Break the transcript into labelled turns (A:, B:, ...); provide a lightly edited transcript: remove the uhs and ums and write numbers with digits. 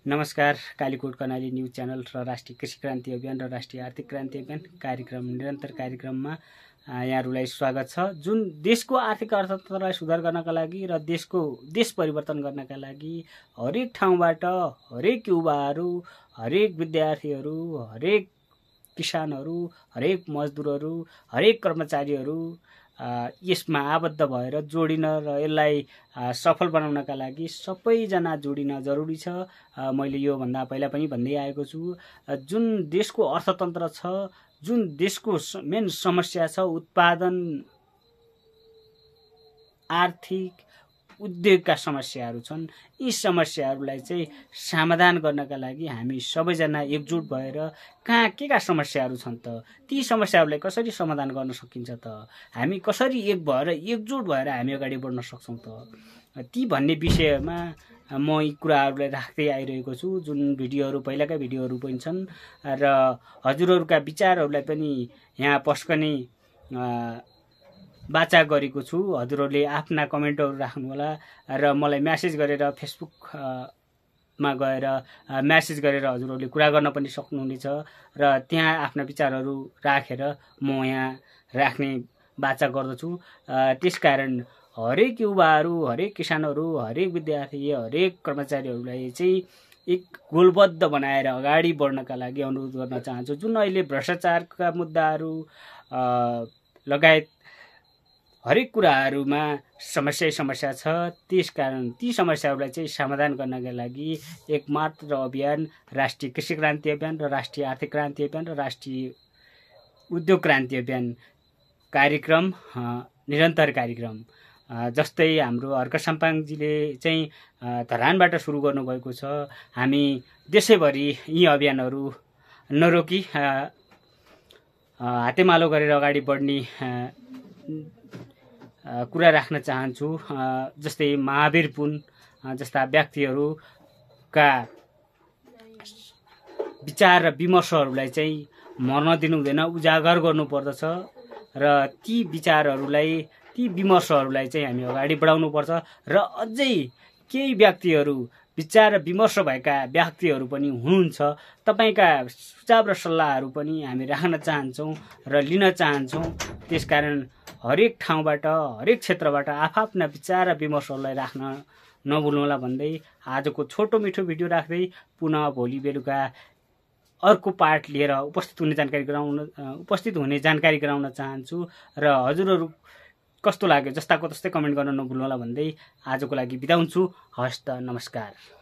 A: नमस्कार। Kalikot Karnali news channel र राष्ट्रिय कृषि क्रान्ति अभियान र राष्ट्रिय आर्थिक क्रान्ति अभियान कार्यक्रम निरन्तर कार्यक्रममा यहाँहरूलाई स्वागत छ। जुन देशको आर्थिक अर्थतन्त्रलाई सुधार गर्नका लागि र देश परिवर्तन गर्नका लागि हरेक ठाउँबाट हरेक युवाहरू, हरेक विद्यार्थीहरू, हरेक किसानहरू, हरेक मजदुरहरू, हरेक कर्मचारीहरू यसमा आबद्ध भएर जोडिन र यसलाई सफल बनाउनका लागि सबैजना जोडिन जरुरी छ। मैले यो भन्दा पहिला पनि भन्दै आएको छु, जुन देशको अर्थतन्त्र छ, जुन देशको मेन समस्या छ, उत्पादन, आर्थिक, उद्योगका समस्याहरू छन्। यी समस्याहरूलाई चाहिँ समाधान गर्नका लागि हामी सबैजना एकजुट भएर कहाँ केका समस्याहरू छन् त, ती समस्याहरूलाई कसरी समाधान गर्न सकिन्छ त, हामी कसरी एक भएर एकजुट भएर हामी अगाडि बढ्न सक्छौँ त, ती भन्ने विषयमा म यी कुराहरूलाई राख्दै आइरहेको छु। जुन भिडियोहरू पहिलाका भिडियोहरू पनि छन् र हजुरहरूका विचारहरूलाई पनि यहाँ पस्कने वाचा गरेको छु। हजुरहरूले आफ्ना कमेन्टहरू राख्नुहोला र मलाई म्यासेज गरेर फेसबुकमा गएर म्यासेज गरेर हजुरहरूले कुरा गर्न पनि सक्नुहुनेछ र त्यहाँ आफ्ना विचारहरू राखेर म यहाँ राख्ने वाचा गर्दछु। त्यसकारण हरेक युवाहरू, हरेक किसानहरू, हरेक विद्यार्थी, हरेक कर्मचारीहरूलाई चाहिँ एक गोलबद्ध बनाएर अगाडि बढ्नका लागि अनुरोध गर्न चाहन्छु। जुन अहिले भ्रष्टाचारका मुद्दाहरू लगायत हरेक कुराहरूमा समस्या छ, त्यसकारण ती समस्याहरूलाई चाहिँ समाधान गर्नका लागि एकमात्र अभियान राष्ट्रिय कृषि क्रान्ति अभियान र राष्ट्रिय आर्थिक क्रान्ति अभियान र राष्ट्रिय उद्योग क्रान्ति अभियान कार्यक्रम निरन्तर कार्यक्रम जस्तै हाम्रो हर्क साम्पाङजीले चाहिँ धरानबाट सुरु गर्नुभएको छ। हामी देशैभरि यी अभियानहरू नरोकी हातेमालो गरेर अगाडि बढ्ने कुरा राख्न चाहन्छु। जस्तै महावीर पुन जस्ता व्यक्तिहरूका विचार र विमर्शहरूलाई चाहिँ मर्न दिनु हुँदैन, उजागर गर्नुपर्दछ र ती विचारहरूलाई, ती विमर्शहरूलाई चाहिँ हामी अगाडि बढाउनुपर्छ र अझै केही व्यक्तिहरू, विचार र विमर्श भएका व्यक्तिहरू पनि हुनुहुन्छ, तपाईँका सुझाव र सल्लाहहरू पनि हामी राख्न चाहन्छौँ र लिन चाहन्छौँ। त्यसकारण हरेक ठाउँबाट, हरेक क्षेत्रबाट आफ्ना विचार र विमर्शहरूलाई राख्न नभुल्नुहोला भन्दै आजको छोटो मिठो भिडियो राख्दै पुनः भोलि बेलुका अर्को पार्ट लिएर उपस्थित हुने जानकारी गराउन चाहन्छु र हजुरहरू कस्तो लाग्यो जस्ताको तस्तै कमेन्ट गर्न नभुल्नुहोला भन्दै आजको लागि बिदा हुन्छु। हवस् त, नमस्कार।